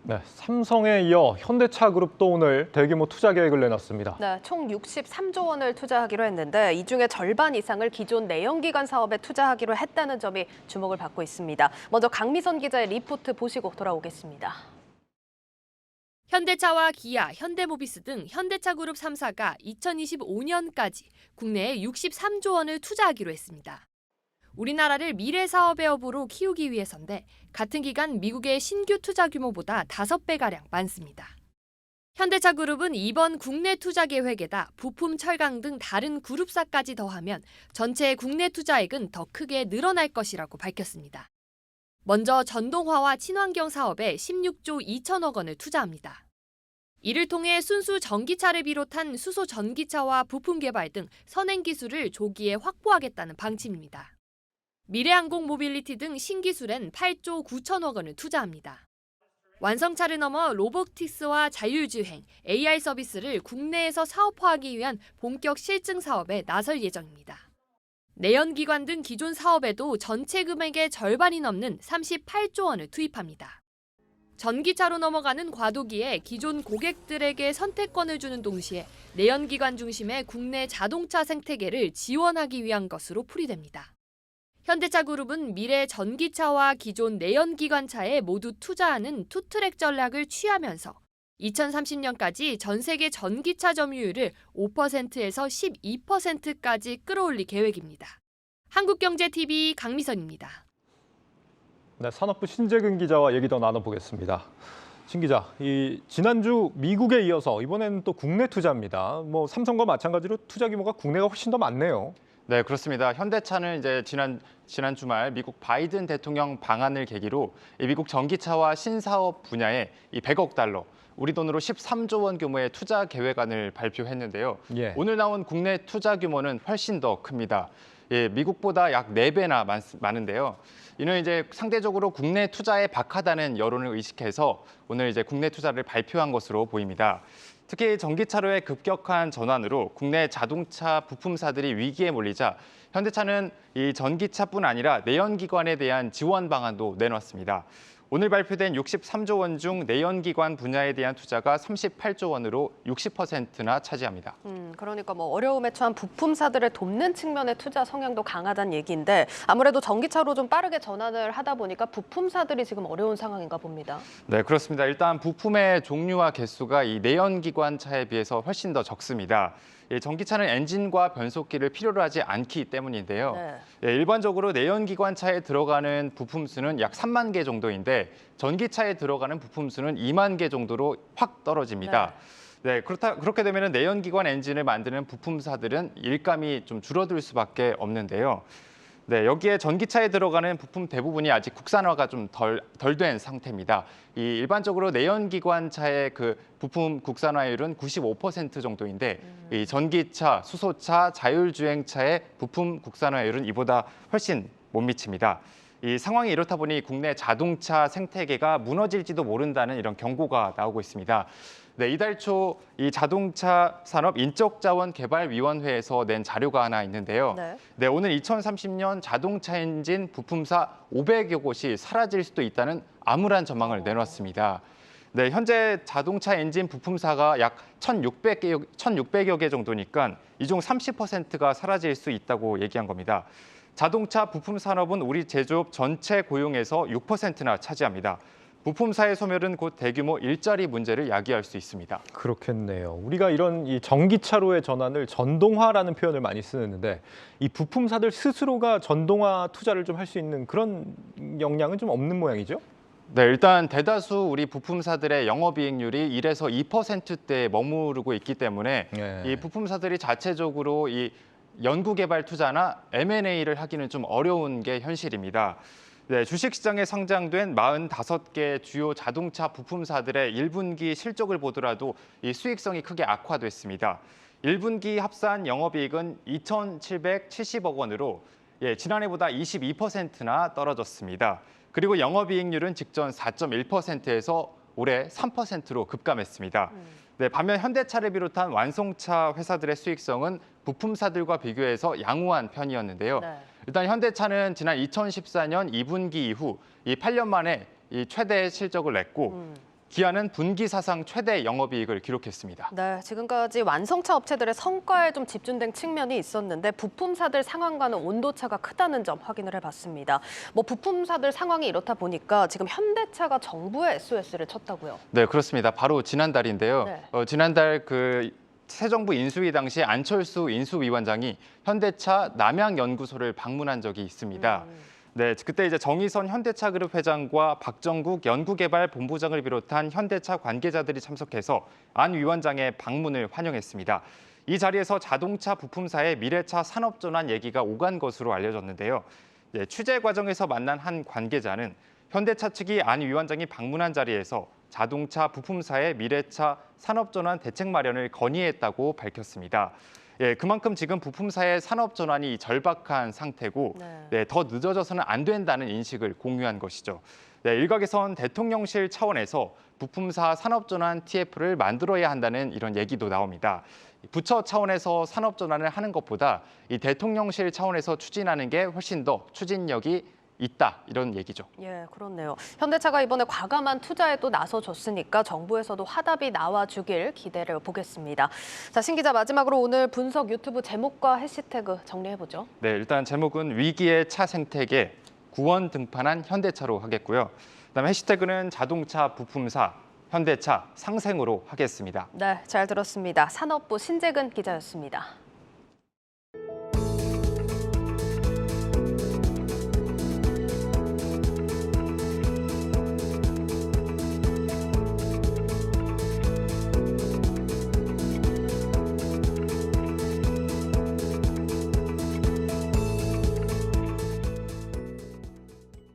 네, 삼성에 이어 현대차그룹도 오늘 대규모 투자 계획을 내놨습니다. 네, 총 63조 원을 투자하기로 했는데 이 중에 절반 이상을 기존 내연기관 사업에 투자하기로 했다는 점이 주목을 받고 있습니다. 먼저 강미선 기자의 리포트 보시고 돌아오겠습니다. 현대차와 기아, 현대모비스 등 현대차그룹 3사가 2025년까지 국내에 63조 원을 투자하기로 했습니다. 우리나라를 미래 사업의 허브로 키우기 위해서인데 같은 기간 미국의 신규 투자 규모보다 5배가량 많습니다. 현대차그룹은 이번 국내 투자 계획에다 부품, 철강 등 다른 그룹사까지 더하면 전체 국내 투자액은 더 크게 늘어날 것이라고 밝혔습니다. 먼저 전동화와 친환경 사업에 16조 2천억 원을 투자합니다. 이를 통해 순수 전기차를 비롯한 수소 전기차와 부품 개발 등 선행 기술을 조기에 확보하겠다는 방침입니다. 미래항공 모빌리티 등 신기술엔 8조 9천억 원을 투자합니다. 완성차를 넘어 로보틱스와 자율주행, AI 서비스를 국내에서 사업화하기 위한 본격 실증 사업에 나설 예정입니다. 내연기관 등 기존 사업에도 전체 금액의 절반이 넘는 38조 원을 투입합니다. 전기차로 넘어가는 과도기에 기존 고객들에게 선택권을 주는 동시에 내연기관 중심의 국내 자동차 생태계를 지원하기 위한 것으로 풀이됩니다. 현대차그룹은 미래 전기차와 기존 내연기관차에 모두 투자하는 투트랙 전략을 취하면서 2030년까지 전 세계 전기차 점유율을 5%에서 12%까지 끌어올릴 계획입니다. 한국경제TV 강미선입니다. 네, 산업부 신재근 기자와 얘기 더 나눠보겠습니다. 신 기자, 지난주 미국에 이어서 이번에는 또 국내 투자입니다. 삼성과 마찬가지로 투자 규모가 국내가 훨씬 더 많네요. 네, 그렇습니다. 현대차는 이제 지난 주말 미국 바이든 대통령 방한을 계기로 미국 전기차와 신사업 분야에 100억 달러, 우리 돈으로 13조 원 규모의 투자 계획안을 발표했는데요. 예. 오늘 나온 국내 투자 규모는 훨씬 더 큽니다. 미국보다 약 4배나 많은데요. 이는 이제 상대적으로 국내 투자에 박하다는 여론을 의식해서 오늘 이제 국내 투자를 발표한 것으로 보입니다. 특히 전기차로의 급격한 전환으로 국내 자동차 부품사들이 위기에 몰리자 현대차는 이 전기차뿐 아니라 내연기관에 대한 지원 방안도 내놨습니다. 오늘 발표된 63조 원 중 내연기관 분야에 대한 투자가 38조 원으로 60%나 차지합니다. 그러니까 어려움에 처한 부품사들을 돕는 측면의 투자 성향도 강하다는 얘기인데 아무래도 전기차로 좀 빠르게 전환을 하다 보니까 부품사들이 지금 어려운 상황인가 봅니다. 네, 그렇습니다. 일단 부품의 종류와 개수가 이 내연기관 차에 비해서 훨씬 더 적습니다. 전기차는 엔진과 변속기를 필요로 하지 않기 때문인데요. 네. 일반적으로 내연기관 차에 들어가는 부품 수는 약 3만 개 정도인데 전기차에 들어가는 부품 수는 2만 개 정도로 확 떨어집니다. 네, 그렇게 되면 내연기관 엔진을 만드는 부품사들은 일감이 좀 줄어들 수밖에 없는데요. 네, 여기에 전기차에 들어가는 부품 대부분이 아직 국산화가 좀 덜 된 상태입니다. 일반적으로 내연기관차의 그 부품 국산화율은 95% 정도인데 이 전기차, 수소차, 자율주행차의 부품 국산화율은 이보다 훨씬 못 미칩니다. 이 상황이 이렇다 보니 국내 자동차 생태계가 무너질지도 모른다는 이런 경고가 나오고 있습니다. 네, 이달 초 이 자동차 산업 인적자원개발위원회에서 낸 자료가 하나 있는데요. 네, 오늘 2030년 자동차 엔진 부품사 500여 곳이 사라질 수도 있다는 암울한 전망을 내놨습니다. 네, 현재 자동차 엔진 부품사가 약 1,600여 개 정도니까 이 중 30%가 사라질 수 있다고 얘기한 겁니다. 자동차 부품 산업은 우리 제조업 전체 고용에서 6%나 차지합니다. 부품사의 소멸은 곧 대규모 일자리 문제를 야기할 수 있습니다. 그렇겠네요. 우리가 이런 이 전기차로의 전환을 전동화라는 표현을 많이 쓰는데 이 부품사들 스스로가 전동화 투자를 좀 할 수 있는 그런 역량은 좀 없는 모양이죠? 네, 일단 대다수 우리 부품사들의 영업이익률이 1에서 2%대에 머무르고 있기 때문에 이 부품사들이 자체적으로 이 연구개발 투자나 M&A를 하기는 좀 어려운 게 현실입니다. 네, 주식시장에 상장된 45개 주요 자동차 부품사들의 1분기 실적을 보더라도 이 수익성이 크게 악화됐습니다. 1분기 합산 영업이익은 2,770억 원으로 지난해보다 22%나 떨어졌습니다. 그리고 영업이익률은 직전 4.1%에서 올해 3%로 급감했습니다. 네, 반면 현대차를 비롯한 완성차 회사들의 수익성은 부품사들과 비교해서 양호한 편이었는데요. 일단 현대차는 지난 2014년 2분기 이후 이 8년 만에 이 최대 실적을 냈고 기아는 분기 사상 최대 영업이익을 기록했습니다. 네, 지금까지 완성차 업체들의 성과에 좀 집중된 측면이 있었는데 부품사들 상황과는 온도차가 크다는 점 확인을 해봤습니다. 뭐 부품사들 상황이 이렇다 보니까 지금 현대차가 정부에 SOS를 쳤다고요. 네, 그렇습니다. 바로 지난달인데요. 네. 지난달 새 정부 인수위 당시 안철수 인수위원장이 현대차 남양연구소를 방문한 적이 있습니다. 네, 그때 이제 정의선 현대차그룹 회장과 박정국 연구개발본부장을 비롯한 현대차 관계자들이 참석해서 안 위원장의 방문을 환영했습니다. 이 자리에서 자동차 부품사의 미래차 산업전환 얘기가 오간 것으로 알려졌는데요. 네, 취재 과정에서 만난 한 관계자는 현대차 측이 안 위원장이 방문한 자리에서 자동차 부품사의 미래차 산업전환 대책 마련을 건의했다고 밝혔습니다. 예, 그만큼 지금 부품사의 산업 전환이 절박한 상태고 네, 더 늦어져서는 안 된다는 인식을 공유한 것이죠. 네, 일각에선 대통령실 차원에서 부품사 산업 전환 TF를 만들어야 한다는 이런 얘기도 나옵니다. 부처 차원에서 산업 전환을 하는 것보다 이 대통령실 차원에서 추진하는 게 훨씬 더 추진력이 있다 이런 얘기죠. 예, 그렇네요. 현대차가 이번에 과감한 투자에 또 나서줬으니까 정부에서도 화답이 나와주길 기대를 보겠습니다. 자, 신 기자 마지막으로 오늘 분석 유튜브 제목과 해시태그 정리해보죠. 네, 일단 제목은 위기의 차 생태계 구원 등판한 현대차로 하겠고요. 그다음에 해시태그는 자동차 부품사 현대차 상생으로 하겠습니다. 네, 잘 들었습니다. 산업부 신재근 기자였습니다.